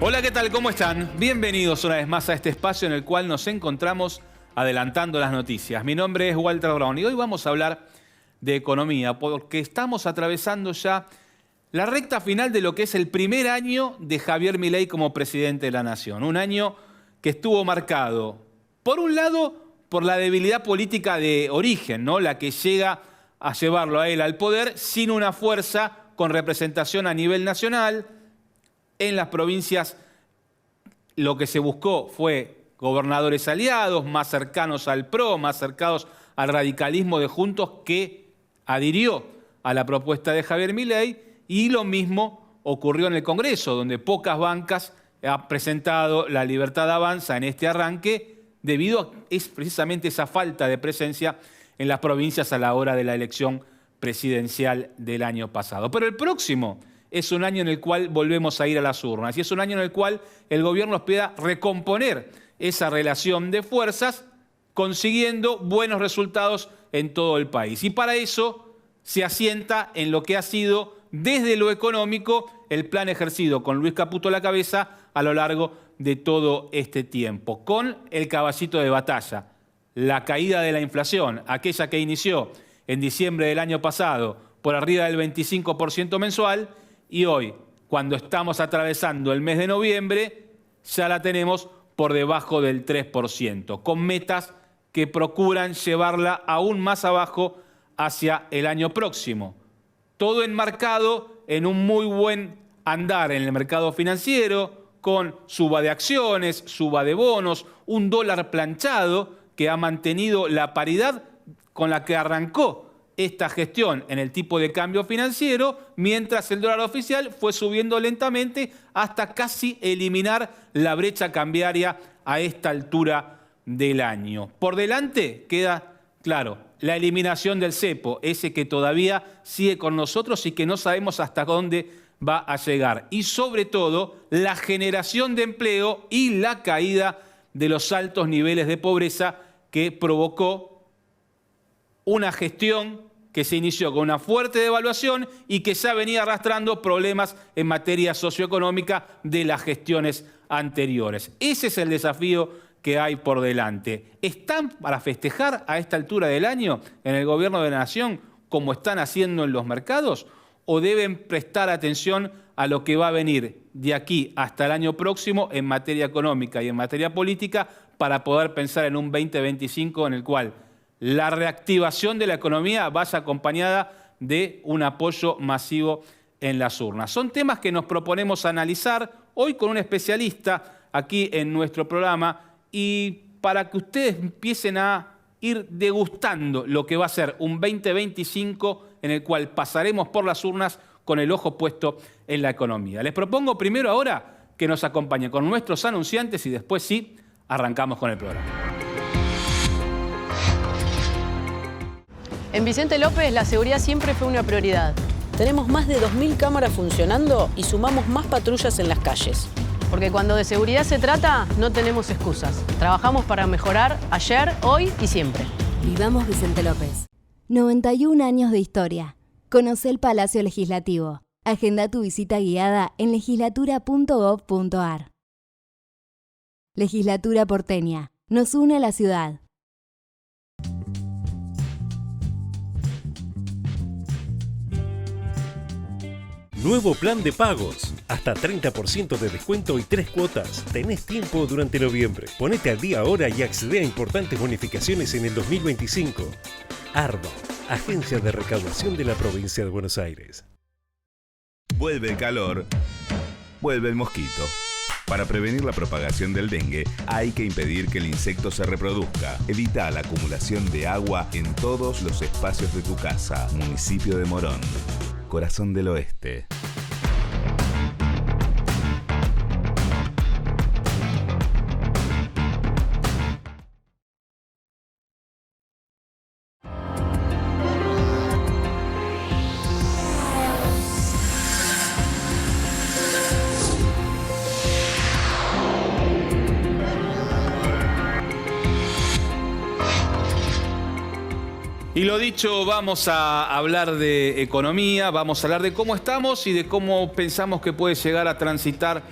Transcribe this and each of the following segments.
Hola, ¿qué tal? ¿Cómo están? Bienvenidos una vez más a este espacio en el cual nos encontramos adelantando las noticias. Mi nombre es Walter Brown y hoy vamos a hablar de economía porque estamos atravesando ya la recta final de lo que es el primer año de Javier Milei como presidente de la Nación. Un año que estuvo marcado, por un lado, por la debilidad política de origen, ¿no? La que llega a llevarlo a él al poder sin una fuerza con representación a nivel nacional. En las provincias lo que se buscó fue gobernadores aliados, más cercanos al PRO, más cercanos al radicalismo de Juntos, que adhirió a la propuesta de Javier Milei, y lo mismo ocurrió en el Congreso, donde pocas bancas han presentado La Libertad Avanza en este arranque, debido a precisamente esa falta de presencia en las provincias a la hora de la elección presidencial del año pasado. Pero el próximo es un año en el cual volvemos a ir a las urnas y es un año en el cual el gobierno espera recomponer esa relación de fuerzas, consiguiendo buenos resultados en todo el país. Y para eso se asienta en lo que ha sido, desde lo económico, el plan ejercido con Luis Caputo a la cabeza a lo largo de todo este tiempo, con el caballito de batalla, la caída de la inflación, aquella que inició en diciembre del año pasado por arriba del 25% mensual, y hoy, cuando estamos atravesando el mes de noviembre, ya la tenemos por debajo del 3%, con metas que procuran llevarla aún más abajo hacia el año próximo. Todo enmarcado en un muy buen andar en el mercado financiero, con suba de acciones, suba de bonos, un dólar planchado que ha mantenido la paridad con la que arrancó esta gestión en el tipo de cambio financiero, mientras el dólar oficial fue subiendo lentamente hasta casi eliminar la brecha cambiaria a esta altura del año. Por delante queda, claro, la eliminación del cepo, ese que todavía sigue con nosotros y que no sabemos hasta dónde va a llegar. Y sobre todo, la generación de empleo y la caída de los altos niveles de pobreza que provocó una gestión que se inició con una fuerte devaluación y que ya venía arrastrando problemas en materia socioeconómica de las gestiones anteriores. Ese es el desafío que hay por delante. ¿Están para festejar a esta altura del año en el gobierno de la Nación como están haciendo en los mercados? ¿O deben prestar atención a lo que va a venir de aquí hasta el año próximo en materia económica y en materia política para poder pensar en un 2025 en el cual la reactivación de la economía vaya acompañada de un apoyo masivo en las urnas? Son temas que nos proponemos analizar hoy con un especialista aquí en nuestro programa, y para que ustedes empiecen a ir degustando lo que va a ser un 2025 en el cual pasaremos por las urnas con el ojo puesto en la economía. Les propongo primero ahora que nos acompañen con nuestros anunciantes y después sí, arrancamos con el programa. En Vicente López la seguridad siempre fue una prioridad. Tenemos más de 2.000 cámaras funcionando y sumamos más patrullas en las calles. Porque cuando de seguridad se trata, no tenemos excusas. Trabajamos para mejorar ayer, hoy y siempre. Vivamos Vicente López. 91 años de historia. Conoce el Palacio Legislativo. Agenda tu visita guiada en legislatura.gov.ar. Legislatura porteña. Nos une a la ciudad. Nuevo plan de pagos. Hasta 30% de descuento y 3 cuotas. Tenés tiempo durante noviembre. Ponete al día ahora y accede a importantes bonificaciones en el 2025. ARBA, Agencia de Recaudación de la Provincia de Buenos Aires. Vuelve el calor, vuelve el mosquito. Para prevenir la propagación del dengue, hay que impedir que el insecto se reproduzca. Evita la acumulación de agua en todos los espacios de tu casa. Municipio de Morón, corazón del oeste. Y lo dicho, vamos a hablar de economía, vamos a hablar de cómo estamos y de cómo pensamos que puede llegar a transitar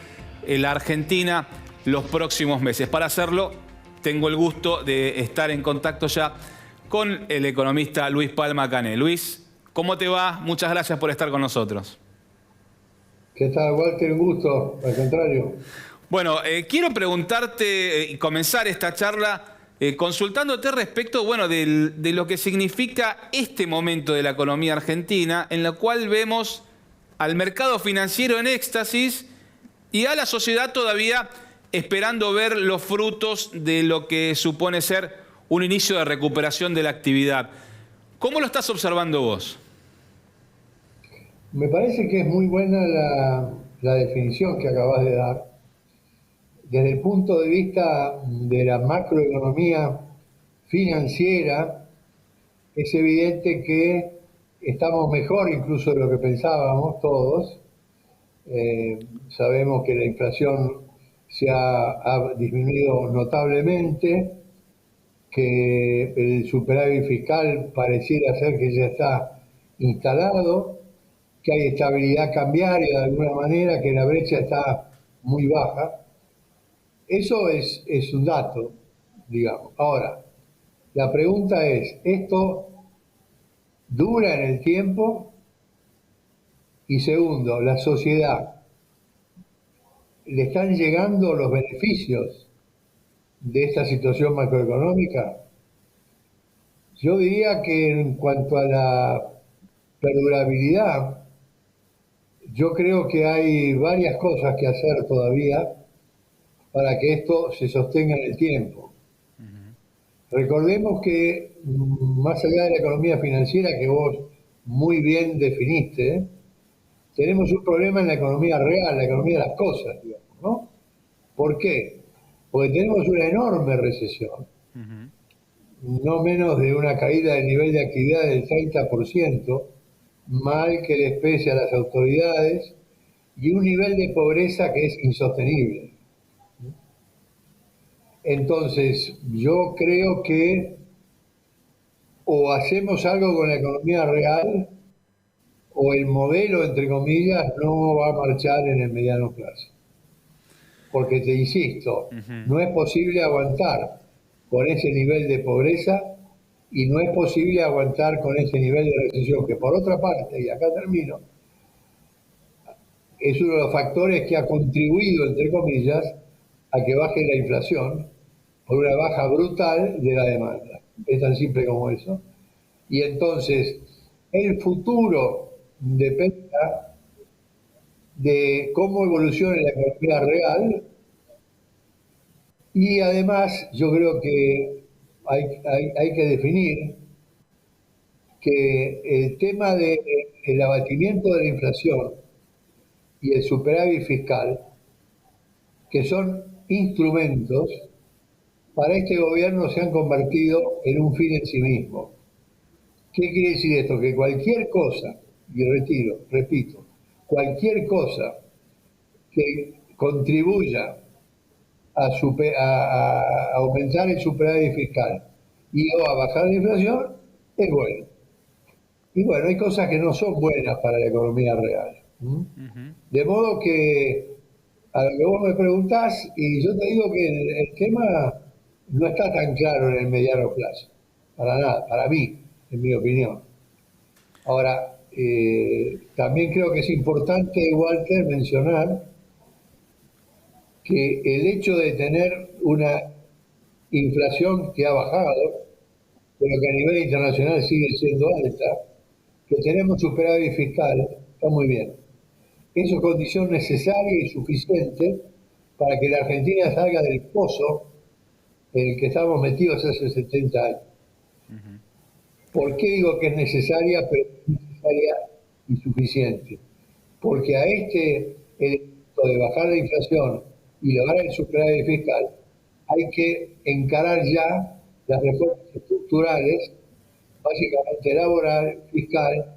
la Argentina los próximos meses. Para hacerlo, tengo el gusto de estar en contacto ya con el economista Luis Palma Cané. Luis, ¿cómo te va? Muchas gracias por estar con nosotros. ¿Qué tal, Walter? Un gusto, al contrario. Bueno, quiero preguntarte y comenzar esta charla consultándote respecto, bueno, de lo que significa este momento de la economía argentina, en la cual vemos al mercado financiero en éxtasis y a la sociedad todavía esperando ver los frutos de lo que supone ser un inicio de recuperación de la actividad. ¿Cómo lo estás observando vos? Me parece que es muy buena la definición que acabas de dar. Desde el punto de vista de la macroeconomía financiera, es evidente que estamos mejor incluso de lo que pensábamos todos. Sabemos que la inflación se ha disminuido notablemente, que el superávit fiscal pareciera ser que ya está instalado, que hay estabilidad cambiaria de alguna manera, que la brecha está muy baja. Eso es un dato, digamos. Ahora, la pregunta es, ¿esto dura en el tiempo? Y segundo, ¿la sociedad le están llegando los beneficios de esta situación macroeconómica? Yo diría que en cuanto a la perdurabilidad, yo creo que hay varias cosas que hacer todavía para que esto se sostenga en el tiempo. Recordemos que, más allá de la economía financiera que vos muy bien definiste, tenemos un problema en la economía real, la economía de las cosas, digamos, ¿no? ¿Por qué? Porque tenemos una enorme recesión, no menos de una caída del nivel de actividad del 30%, mal que les pese a las autoridades, y un nivel de pobreza que es insostenible. Entonces, yo creo que o hacemos algo con la economía real, o el modelo, entre comillas, no va a marchar en el mediano plazo. Porque te insisto, no es posible aguantar con ese nivel de pobreza y no es posible aguantar con ese nivel de recesión, que por otra parte, y acá termino, es uno de los factores que ha contribuido, entre comillas, a que baje la inflación por una baja brutal de la demanda. Es tan simple como eso. Y entonces, el futuro dependerá de cómo evolucione la economía real, y además yo creo que hay que definir que el tema del abatimiento de la inflación y el superávit fiscal, que son instrumentos, para este gobierno se han convertido en un fin en sí mismo. ¿Qué quiere decir esto? Que cualquier cosa, y repito, cualquier cosa que contribuya a aumentar el superávit fiscal y o a bajar la inflación, es bueno. Y bueno, hay cosas que no son buenas para la economía real. De modo que, a lo que vos me preguntás, y yo te digo que el tema no está tan claro en el mediano plazo, para nada, para mí, en mi opinión. Ahora, también creo que es importante, Walter, mencionar que el hecho de tener una inflación que ha bajado, pero que a nivel internacional sigue siendo alta, que tenemos superávit fiscal, está muy bien. Eso es condición necesaria y suficiente para que la Argentina salga del pozo en el que estamos metidos hace 70 años. ¿Por qué digo que es necesaria, pero necesaria y suficiente? Porque a este elemento de bajar la inflación y lograr el superávit fiscal, hay que encarar ya las reformas estructurales, básicamente laboral, fiscal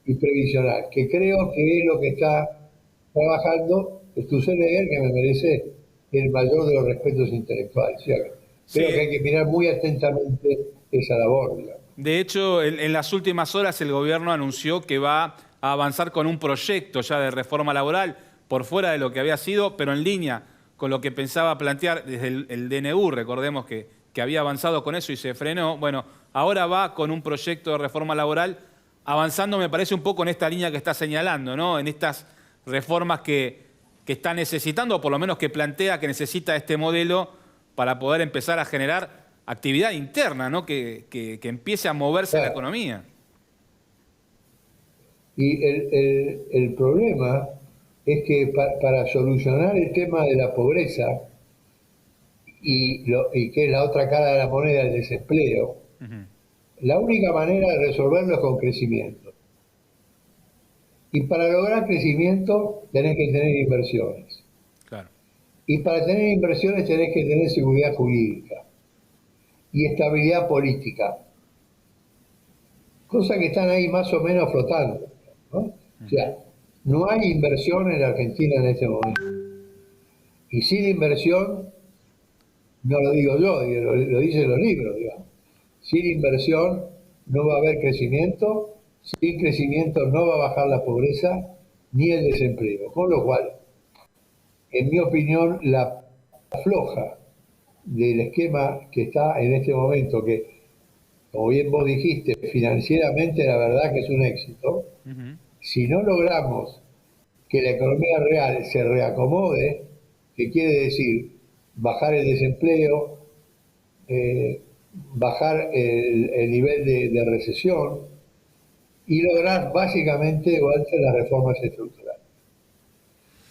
y previsional, que creo que es lo que está trabajando Sturzenegger, que me merece el mayor de los respetos intelectuales. ¿Cierto? Creo que hay que mirar muy atentamente esa labor, digamos. De hecho, en las últimas horas el gobierno anunció que va a avanzar con un proyecto ya de reforma laboral por fuera de lo que había sido, pero en línea con lo que pensaba plantear desde el DNU. Recordemos que había avanzado con eso y se frenó. Bueno, ahora va con un proyecto de reforma laboral avanzando, me parece, un poco en esta línea que está señalando, ¿no? En estas reformas que está necesitando, o por lo menos que plantea que necesita este modelo para poder empezar a generar actividad interna, ¿no? Que empiece a moverse la economía. Y el problema es que para solucionar el tema de la pobreza y que es la otra cara de la moneda, el desempleo, la única manera de resolverlo es con crecimiento. Y para lograr crecimiento tenés que tener inversiones. Claro. Y para tener inversiones tenés que tener seguridad jurídica y estabilidad política. Cosas que están ahí más o menos flotando, ¿no? O sea, no hay inversión en la Argentina en este momento. Y sin inversión, no lo digo yo, lo dicen los libros, digamos. Sin inversión no va a haber crecimiento, sin crecimiento no va a bajar la pobreza ni el desempleo. Con lo cual, en mi opinión, la floja del esquema que está en este momento, que, como bien vos dijiste, financieramente la verdad que es un éxito, si no logramos que la economía real se reacomode, que quiere decir bajar el desempleo, bajar el nivel de recesión y lograr básicamente las reformas estructurales.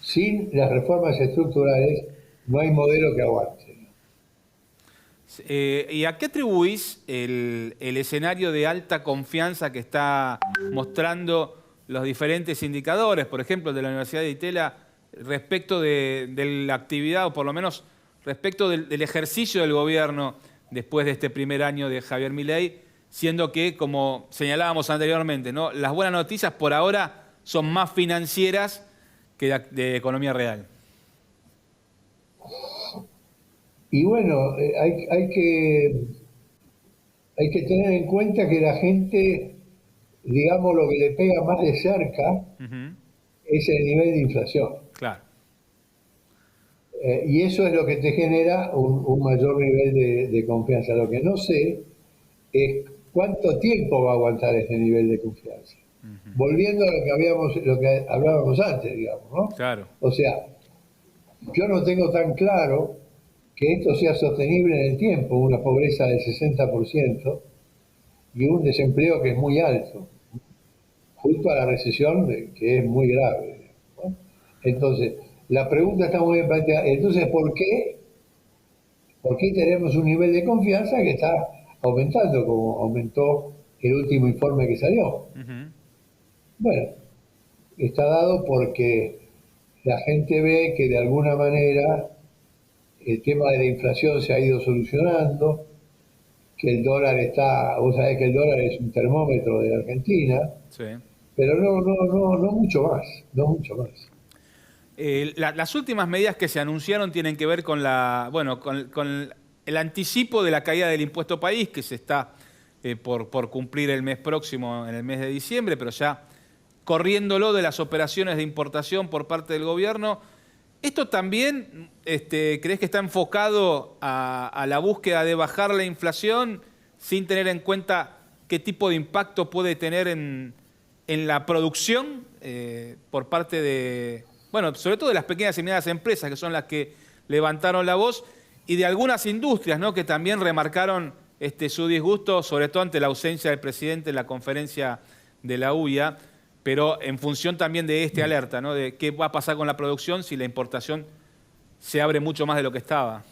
Sin las reformas estructurales no hay modelo que aguante. ¿Y a qué atribuís el escenario de alta confianza que está mostrando los diferentes indicadores, por ejemplo, de la Universidad de Itela, respecto de la actividad, o por lo menos respecto del ejercicio del gobierno después de este primer año de Javier Milei, siendo que, como señalábamos anteriormente, ¿no?, las buenas noticias por ahora son más financieras que de economía real? Y bueno, hay que tener en cuenta que la gente, digamos, lo que le pega más de cerca es el nivel de inflación. Claro. Y eso es lo que te genera un mayor nivel de confianza. Lo que no sé es cuánto tiempo va a aguantar ese nivel de confianza. Volviendo a lo que hablábamos antes, digamos, ¿no? Claro. O sea, yo no tengo tan claro que esto sea sostenible en el tiempo, una pobreza del 60% y un desempleo que es muy alto, junto a la recesión que es muy grave, ¿no? Entonces, la pregunta está muy bien planteada. Entonces, ¿por qué tenemos un nivel de confianza que está aumentando, como aumentó el último informe que salió? Bueno, está dado porque la gente ve que de alguna manera el tema de la inflación se ha ido solucionando, que el dólar vos sabés que el dólar es un termómetro de Argentina, sí, pero no mucho más, no mucho más. Las últimas medidas que se anunciaron tienen que ver con con el anticipo de la caída del impuesto país, que se está por cumplir el mes próximo, en el mes de diciembre, pero ya corriéndolo de las operaciones de importación por parte del gobierno. ¿Esto también crees que está enfocado a la búsqueda de bajar la inflación sin tener en cuenta qué tipo de impacto puede tener en la producción por parte de, bueno, sobre todo de las pequeñas y medianas empresas, que son las que levantaron la voz, y de algunas industrias, ¿no?, que también remarcaron su disgusto, sobre todo ante la ausencia del presidente en la conferencia de la UIA, pero en función también de alerta, ¿no?, de qué va a pasar con la producción si la importación se abre mucho más de lo que estaba?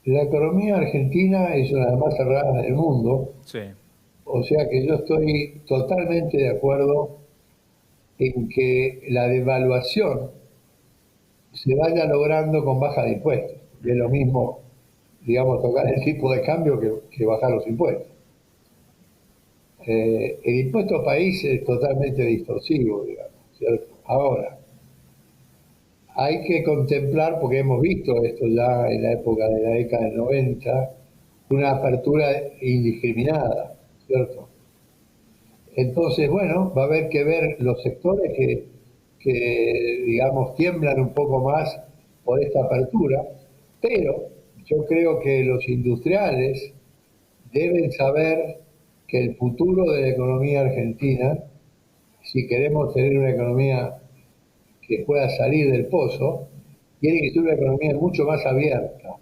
La economía argentina es una de las más cerradas del mundo. Sí. O sea que yo estoy totalmente de acuerdo en que la devaluación se vaya logrando con baja de impuestos. Y es lo mismo, digamos, tocar el tipo de cambio que bajar los impuestos. El impuesto país es totalmente distorsivo, digamos, ¿cierto? Ahora, hay que contemplar, porque hemos visto esto ya en la época de la década del 90, una apertura indiscriminada, ¿cierto? Entonces, bueno, va a haber que ver los sectores digamos, tiemblan un poco más por esta apertura, pero yo creo que los industriales deben saber que el futuro de la economía argentina, si queremos tener una economía que pueda salir del pozo, tiene que ser una economía mucho más abierta.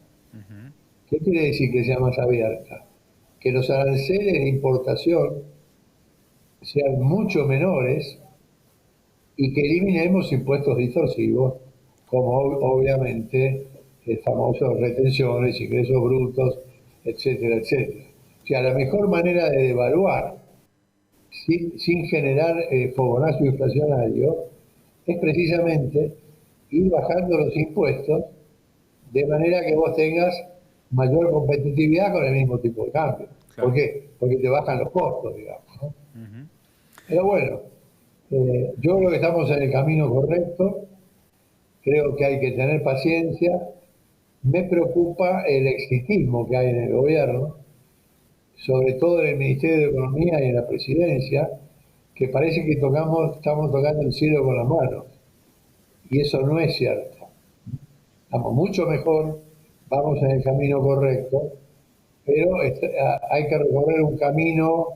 ¿Qué quiere decir que sea más abierta? Que los aranceles de importación sean mucho menores y que eliminemos impuestos distorsivos, como obviamente famosas retenciones, ingresos brutos, etcétera, etcétera. O sea, la mejor manera de devaluar sin generar fogonazo inflacionario es precisamente ir bajando los impuestos de manera que vos tengas mayor competitividad con el mismo tipo de cambio. Claro. ¿Por qué? Porque te bajan los costos, digamos, ¿no? Pero bueno, yo creo que estamos en el camino correcto, creo que hay que tener paciencia. Me preocupa el exitismo que hay en el gobierno, sobre todo en el Ministerio de Economía y en la Presidencia, que parece que estamos tocando el cielo con las manos. Y eso no es cierto. Estamos mucho mejor, vamos en el camino correcto, pero hay que recorrer un camino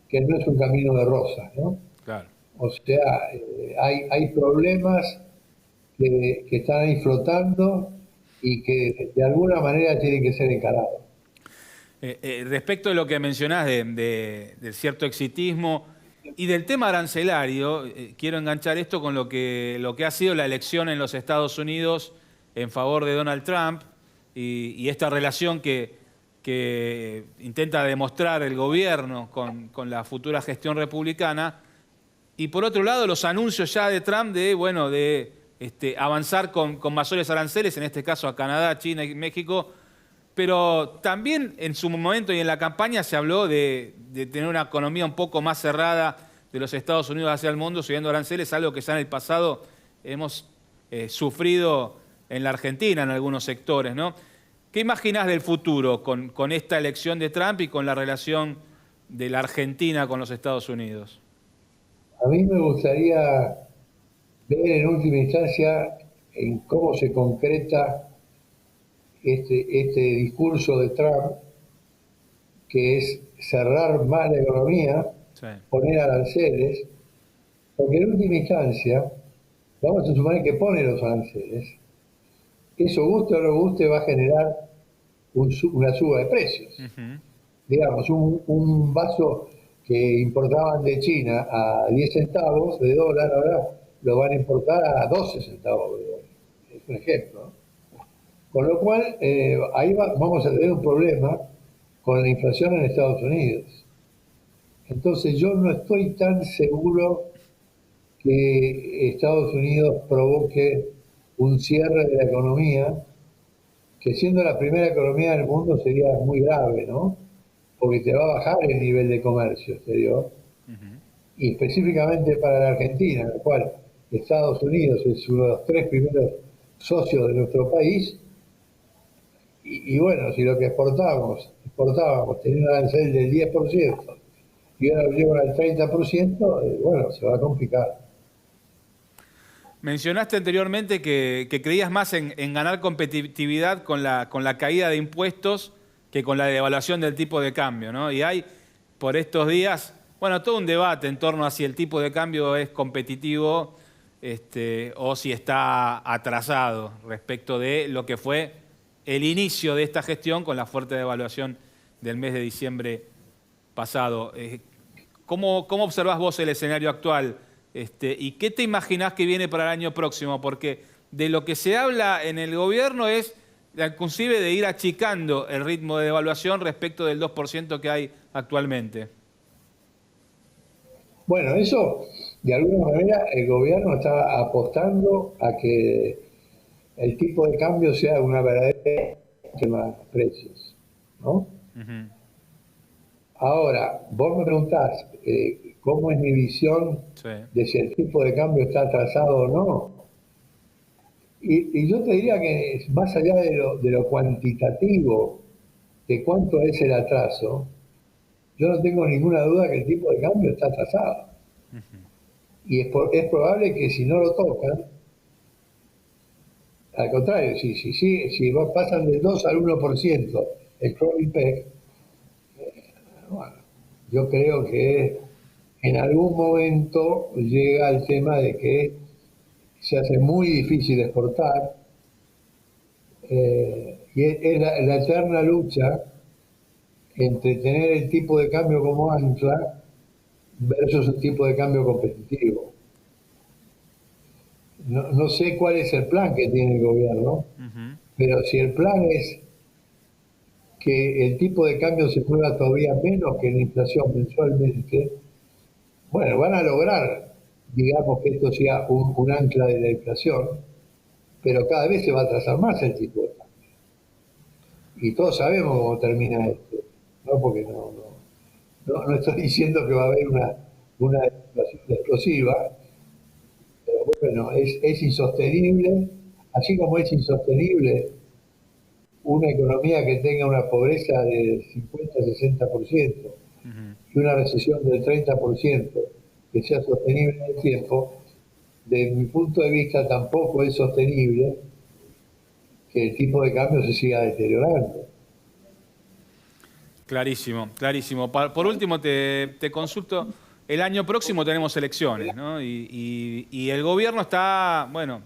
que no es un camino de rosas, ¿no? Claro. O sea, hay problemas que están ahí flotando y que de alguna manera tienen que ser encarados. Respecto de lo que mencionás de cierto exitismo y del tema arancelario, quiero enganchar esto con lo que ha sido la elección en los Estados Unidos en favor de Donald Trump y esta relación que intenta demostrar el gobierno con la futura gestión republicana. Y por otro lado, los anuncios ya de Trump de avanzar con mayores aranceles, en este caso a Canadá, China y México. Pero también en su momento y en la campaña se habló de tener una economía un poco más cerrada de los Estados Unidos hacia el mundo, subiendo aranceles, algo que ya en el pasado hemos sufrido en la Argentina en algunos sectores, ¿no? ¿Qué imaginás del futuro con esta elección de Trump y con la relación de la Argentina con los Estados Unidos? A mí me gustaría ver en última instancia en cómo se concreta este discurso de Trump, que es cerrar más la economía, Sí. poner aranceles, porque en última instancia, vamos a suponer que pone los aranceles, eso guste o no guste va a generar una suba de precios. Digamos, un vaso que importaban de China a 10 centavos de dólar, ahora lo van a importar a 12 centavos de dólar. Es un ejemplo, ¿no? Con lo cual, ahí vamos a tener un problema con la inflación en Estados Unidos. Entonces, yo no estoy tan seguro que Estados Unidos provoque un cierre de la economía, que siendo la primera economía del mundo sería muy grave, ¿no? Porque te va a bajar el nivel de comercio exterior. Y específicamente para la Argentina, en la cual Estados Unidos es uno de los 3 primeros socios de nuestro país. Y bueno, si lo que exportábamos tenía un arancel del 10% y ahora lo llevan al 30%, bueno, se va a complicar. Mencionaste anteriormente que creías más en ganar competitividad con la caída de impuestos que con la devaluación del tipo de cambio, ¿no? Y hay por estos días, todo un debate en torno a si el tipo de cambio es competitivo o si está atrasado respecto de lo que fue el inicio de esta gestión con la fuerte devaluación del mes de diciembre pasado. ¿Cómo observás vos el escenario actual? ¿Y qué te imaginás que viene para el año próximo? Porque de lo que se habla en el gobierno es inclusive de ir achicando el ritmo de devaluación respecto del 2% que hay actualmente. Bueno, eso, de alguna manera, el gobierno está apostando a que el tipo de cambio sea una verdadera tema de precios, ¿no? Ahora, vos me preguntás cómo es mi visión de si el tipo de cambio está atrasado o no. Y yo te diría que más allá de lo cuantitativo, de cuánto es el atraso, yo no tengo ninguna duda que el tipo de cambio está atrasado. Y es probable que si no lo tocan, al contrario, si pasan del 2 al 1% el crawling peg, bueno, yo creo que en algún momento llega el tema de que se hace muy difícil exportar, y es la eterna lucha entre tener el tipo de cambio como ancla versus un tipo de cambio competitivo. No sé cuál es el plan que tiene el gobierno, pero si el plan es que el tipo de cambio se mueva todavía menos que la inflación mensualmente, bueno, van a lograr, digamos, que esto sea un ancla de la inflación, pero cada vez se va a atrasar más el tipo de cambio. Y todos sabemos cómo termina esto, ¿no? Porque no estoy diciendo que va a haber una inflación explosiva, pero bueno, es insostenible, así como es insostenible una economía que tenga una pobreza del 50-60% y una recesión del 30% que sea sostenible en el tiempo. Desde mi punto de vista tampoco es sostenible que el tipo de cambio se siga deteriorando. Clarísimo, clarísimo. Por último, te consulto, el año próximo tenemos elecciones, ¿no? Y el gobierno está, bueno,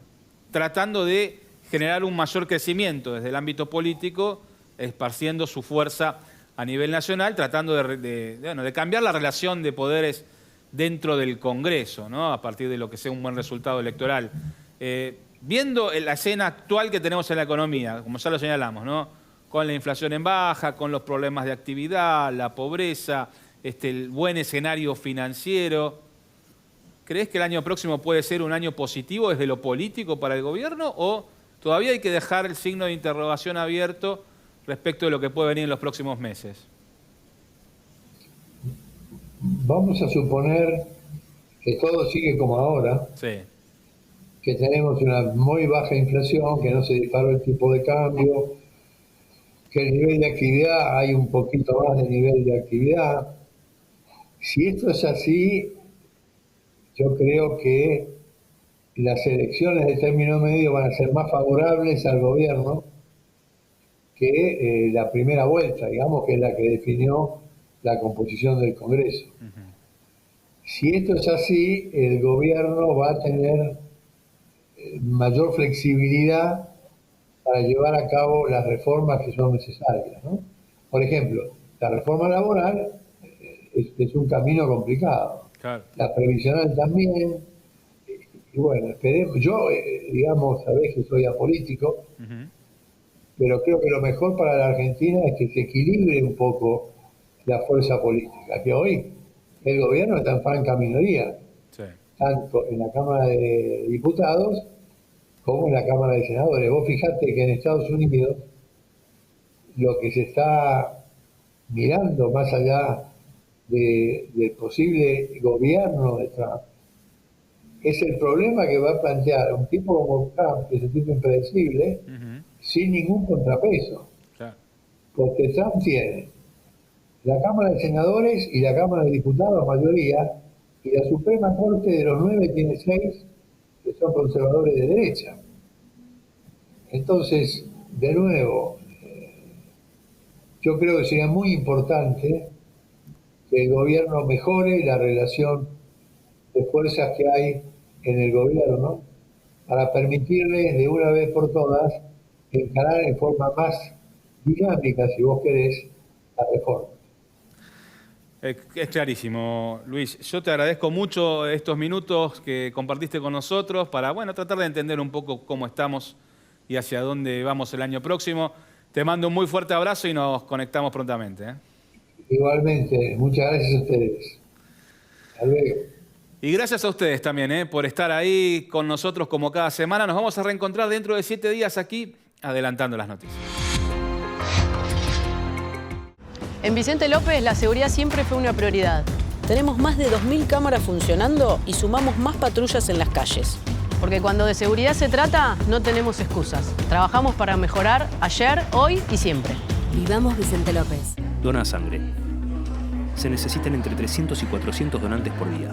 tratando de generar un mayor crecimiento desde el ámbito político, esparciendo su fuerza a nivel nacional, tratando de cambiar la relación de poderes dentro del Congreso, ¿no? A partir de lo que sea un buen resultado electoral. Viendo la escena actual que tenemos en la economía, como ya lo señalamos, ¿no? Con la inflación en baja, con los problemas de actividad, la pobreza, el buen escenario financiero, ¿crees que el año próximo puede ser un año positivo desde lo político para el gobierno o todavía hay que dejar el signo de interrogación abierto respecto de lo que puede venir en los próximos meses? Vamos a suponer que todo sigue como ahora, sí, que tenemos una muy baja inflación, que no se disparó el tipo de cambio, que el nivel de actividad, hay un poquito más de nivel de actividad. Si esto es así, yo creo que las elecciones de término medio van a ser más favorables al gobierno que la primera vuelta, digamos, que es la que definió la composición del Congreso. Si esto es así, el gobierno va a tener mayor flexibilidad para llevar a cabo las reformas que son necesarias, ¿no? Por ejemplo, la reforma laboral es un camino complicado. claro. La previsional también. Y bueno, esperemos. Yo, digamos, sabés que soy apolítico, pero creo que lo mejor para la Argentina es que se equilibre un poco la fuerza política, que hoy el gobierno está en franca minoría, Sí. tanto en la Cámara de Diputados como en la Cámara de Senadores. Vos fijate que en Estados Unidos lo que se está mirando más allá del posible gobierno de Trump es el problema que va a plantear un tipo como Trump, que es un tipo impredecible, sin ningún contrapeso. Claro. Porque Trump tiene la Cámara de Senadores y la Cámara de Diputados mayoría, y la Suprema Corte de los 9 tiene 6 que son conservadores de derecha. Entonces, de nuevo, yo creo que sería muy importante que el gobierno mejore la relación de fuerzas que hay en el gobierno para permitirles de una vez por todas encarar en forma más dinámica, si vos querés, la reforma. Es clarísimo, Luis. Yo te agradezco mucho estos minutos que compartiste con nosotros para, bueno, tratar de entender un poco cómo estamos y hacia dónde vamos el año próximo. Te mando un muy fuerte abrazo y nos conectamos prontamente, ¿eh? Igualmente, muchas gracias a ustedes. Hasta luego. Y gracias a ustedes también, por estar ahí con nosotros como cada semana. Nos vamos a reencontrar dentro de 7 días aquí, adelantando las noticias. En Vicente López, la seguridad siempre fue una prioridad. Tenemos más de 2.000 cámaras funcionando y sumamos más patrullas en las calles. Porque cuando de seguridad se trata, no tenemos excusas. Trabajamos para mejorar ayer, hoy y siempre. Vivamos Vicente López. Dona sangre. se necesitan entre 300 y 400 donantes por día.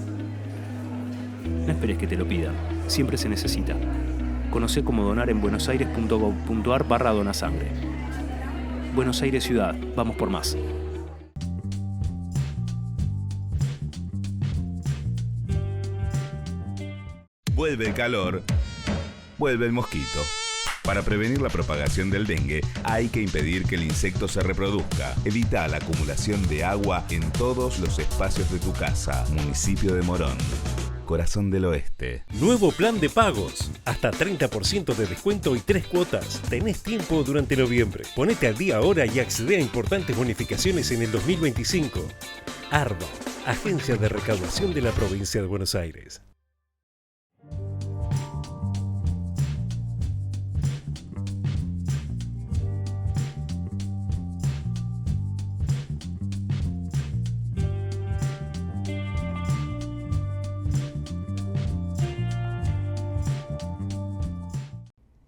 No esperes que te lo pidan, siempre se necesita. Conocé cómo donar en buenosaires.gov.ar/donasangre. Buenos Aires Ciudad, vamos por más. Vuelve el calor, vuelve el mosquito. Para prevenir la propagación del dengue, hay que impedir que el insecto se reproduzca. Evita la acumulación de agua en todos los espacios de tu casa. Municipio de Morón, corazón del oeste. Nuevo plan de pagos. Hasta 30% de descuento y 3 cuotas. Tenés tiempo durante noviembre. Ponete al día ahora y accede a importantes bonificaciones en el 2025. ARBA, Agencia de Recaudación de la Provincia de Buenos Aires.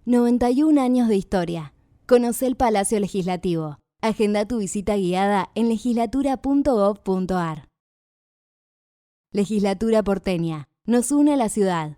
...91 años de historia. Conoce el Palacio Legislativo. Agenda tu visita guiada en legislatura.gov.ar. Legislatura porteña. Nos une a la ciudad.